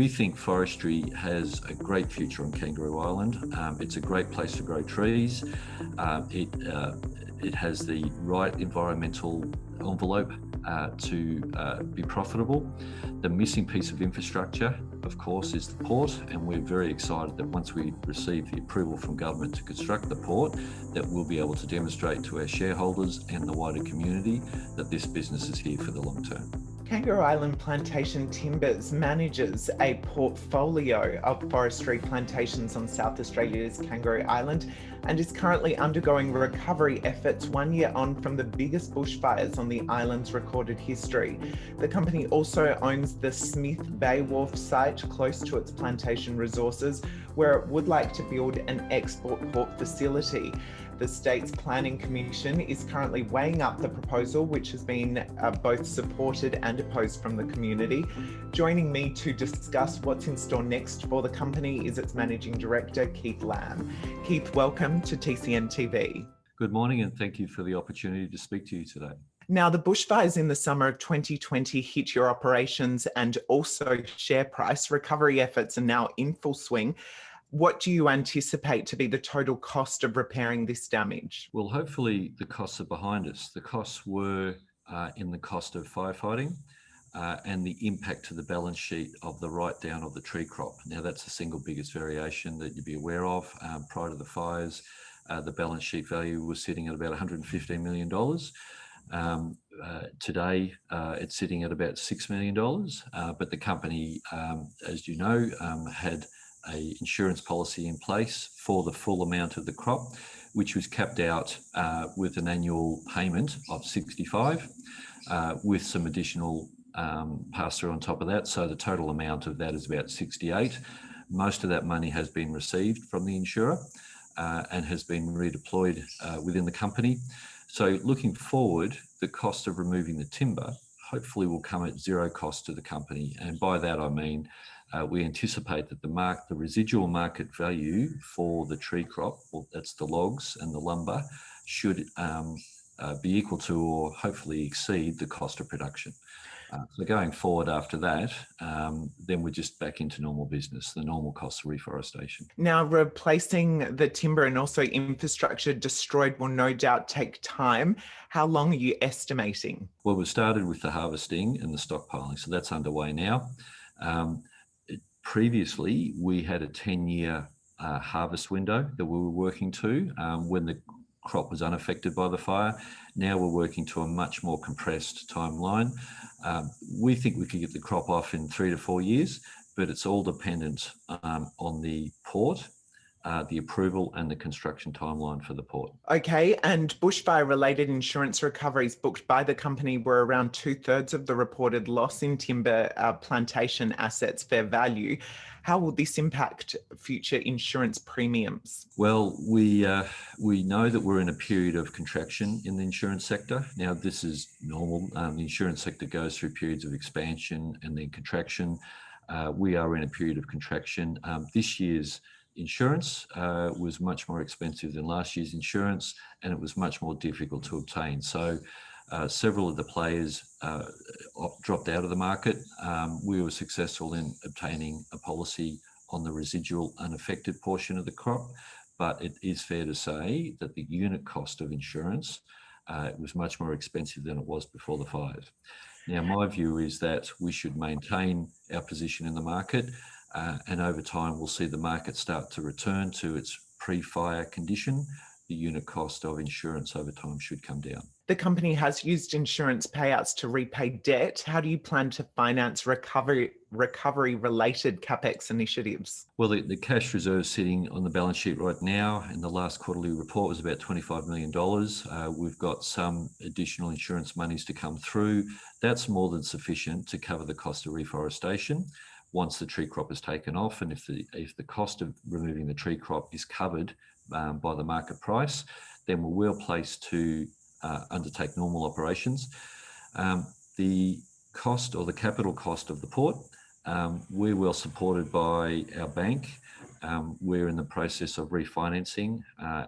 We think forestry has a great future on Kangaroo Island. It's a great place to grow trees. It has the right environmental envelope to be profitable. The missing piece of infrastructure, of course, is the port, and we're very excited that once we receive the approval from government to construct the port, that we'll be able to demonstrate to our shareholders and the wider community that this business is here for the long term. Kangaroo Island Plantation Timbers manages a portfolio of forestry plantations on South Australia's Kangaroo Island and is currently undergoing recovery efforts 1 year on from the biggest bushfires on the island's recorded history. The company also owns the Smith Bay Wharf site close to its plantation resources, where it would like to build an export port facility. The state's planning commission is currently weighing up the proposal, which has been both supported and opposed from the community. Joining me to discuss what's in store next for the company is its managing director, Keith Lamb. Keith, welcome to TCN TV. Good morning, and thank you for the opportunity to speak to you today. Now, the bushfires in the summer of 2020 hit your operations and also share price. Recovery efforts are now in full swing. What do you anticipate to be the total cost of repairing this damage? Well, hopefully the costs are behind us. The costs were in the cost of firefighting and the impact to the balance sheet of the write-down of the tree crop. Now, that's the single biggest variation that you'd be aware of. Prior to the fires, the balance sheet value was sitting at about $115 million. Today, it's sitting at about $6 million, but the company, as you know, had an insurance policy in place for the full amount of the crop, which was capped out with an annual payment of 65, with some additional pass-through on top of that. So the total amount of that is about 68. Most of that money has been received from the insurer and has been redeployed within the company. So looking forward, the cost of removing the timber hopefully will come at zero cost to the company. And by that, I mean, we anticipate that the residual market value for the tree crop, well, that's the logs and the lumber, should be equal to or hopefully exceed the cost of production. So going forward after that, then we're just back into normal business, the normal cost of reforestation. Now, replacing the timber and also infrastructure destroyed will no doubt take time. How long are you estimating? Well, we've started with the harvesting and the stockpiling, so that's underway now. Previously, we had a 10-year harvest window that we were working to when the crop was unaffected by the fire. Now we're working to a much more compressed timeline. We think we could get the crop off in 3 to 4 years, but it's all dependent on the port, the approval and the construction timeline for the port. Okay, and bushfire-related insurance recoveries booked by the company were around 2/3 of the reported loss in timber plantation assets fair value. How will this impact future insurance premiums? Well, we know that we're in a period of contraction in the insurance sector. Now, this is normal. The insurance sector goes through periods of expansion and then contraction. We are in a period of contraction. This year's insurance was much more expensive than last year's insurance, and it was much more difficult to obtain. So several of the players dropped out of the market. We were successful in obtaining a policy on the residual unaffected portion of the crop, but it is fair to say that the unit cost of insurance was much more expensive than it was before the fires. Now, my view is that we should maintain our position in the market, and over time we'll see the market start to return to its pre-fire condition. The unit cost of insurance over time should come down. The company has used insurance payouts to repay debt. How do you plan to finance recovery-related CapEx initiatives? Well, the cash reserve sitting on the balance sheet right now in the last quarterly report was about $25 million. We've got some additional insurance monies to come through. That's more than sufficient to cover the cost of reforestation once the tree crop is taken off, and if the cost of removing the tree crop is covered by the market price, then we're well placed to undertake normal operations. The cost or the capital cost of the port, we're well supported by our bank we're in the process of refinancing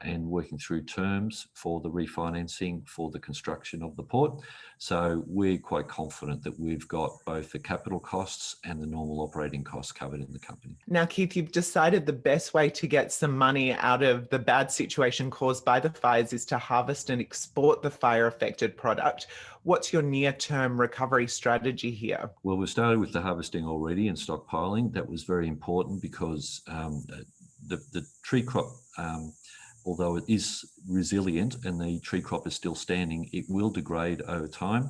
and working through terms for the refinancing for the construction of the port. So we're quite confident that we've got both the capital costs and the normal operating costs covered in the company. Now, Keith, you've decided the best way to get some money out of the bad situation caused by the fires is to harvest and export the fire-affected product. What's your near-term recovery strategy here? Well, we started with the harvesting already and stockpiling. That was very important because the tree crop, although it is resilient and the tree crop is still standing, it will degrade over time.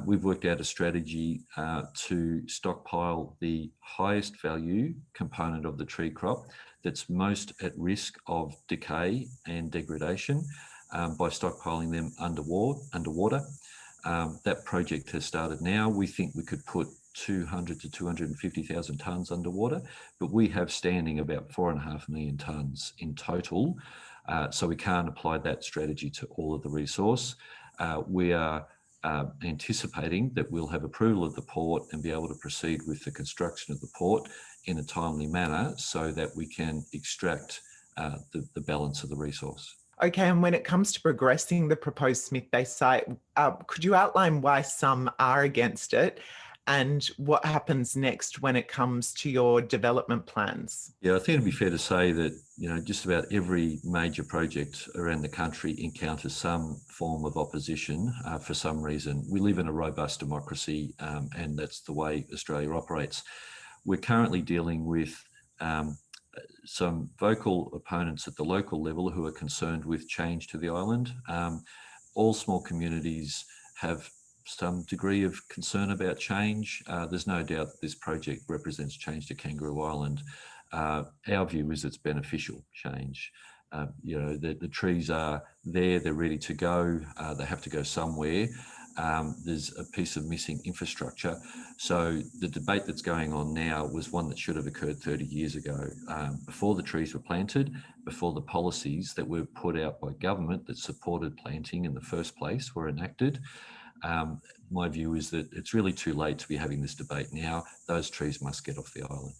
We've worked out a strategy to stockpile the highest value component of the tree crop that's most at risk of decay and degradation by stockpiling them underwater. That project has started now. We think we could put 200 to 250,000 tonnes underwater, but we have standing about 4.5 million tonnes in total. So we can't apply that strategy to all of the resource. We are anticipating that we'll have approval of the port and be able to proceed with the construction of the port in a timely manner so that we can extract the balance of the resource. Okay, and when it comes to progressing the proposed Smith Bay site, could you outline why some are against it and what happens next when it comes to your development plans? Yeah, I think it'd be fair to say that, just about every major project around the country encounters some form of opposition for some reason. We live in a robust democracy and that's the way Australia operates. We're currently dealing with some vocal opponents at the local level who are concerned with change to the island. All small communities have some degree of concern about change. There's no doubt that this project represents change to Kangaroo Island. Our view is it's beneficial change. The trees are there, they're ready to go, they have to go somewhere. There's a piece of missing infrastructure. So the debate that's going on now was one that should have occurred 30 years ago, before the trees were planted, before the policies that were put out by government that supported planting in the first place were enacted. My view is that it's really too late to be having this debate now. Those trees must get off the island.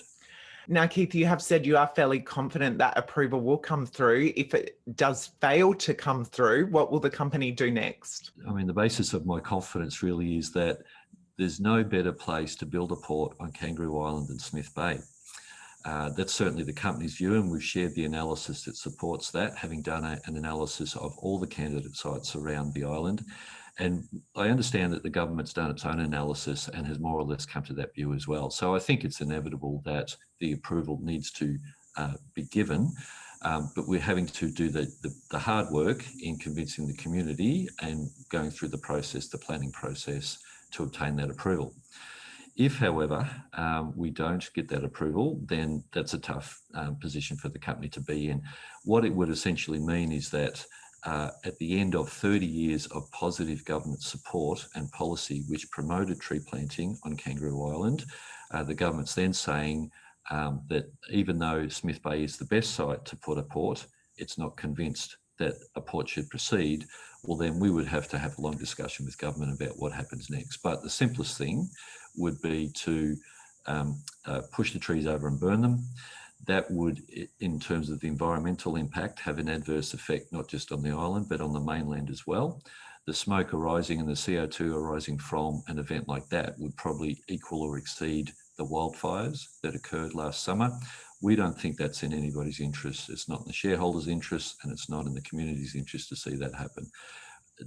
Now, Keith, you have said you are fairly confident that approval will come through. If it does fail to come through, what will the company do next? I mean, the basis of my confidence really is that there's no better place to build a port on Kangaroo Island than Smith Bay. That's certainly the company's view, and we've shared the analysis that supports that, having done an analysis of all the candidate sites around the island. And I understand that the government's done its own analysis and has more or less come to that view as well. So I think it's inevitable that the approval needs to be given, but we're having to do the hard work in convincing the community and going through the process, the planning process, to obtain that approval. If, however, we don't get that approval, then that's a tough position for the company to be in. What it would essentially mean is that at the end of 30 years of positive government support and policy which promoted tree planting on Kangaroo Island, the government's then saying that even though Smith Bay is the best site to put a port, it's not convinced that a port should proceed. Well, then we would have to have a long discussion with government about what happens next. But the simplest thing would be to push the trees over and burn them. That would, in terms of the environmental impact, have an adverse effect not just on the island, but on the mainland as well. The smoke arising and the CO2 arising from an event like that would probably equal or exceed the wildfires that occurred last summer. We don't think that's in anybody's interest. It's not in the shareholders' interest, and it's not in the community's interest to see that happen.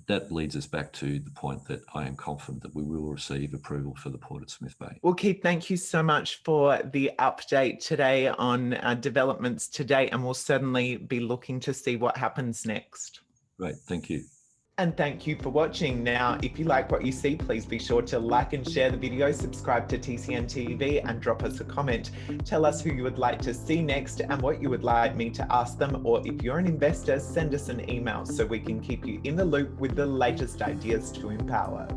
That leads us back to the point that I am confident that we will receive approval for the port at Smith Bay. Well, Keith, thank you so much for the update today on developments to date, and we'll certainly be looking to see what happens next. Great, thank you. And thank you for watching. Now, if you like what you see, please be sure to like and share the video, subscribe to TCN TV, and drop us a comment. Tell us who you would like to see next and what you would like me to ask them, or if you're an investor, send us an email so we can keep you in the loop with the latest ideas to empower.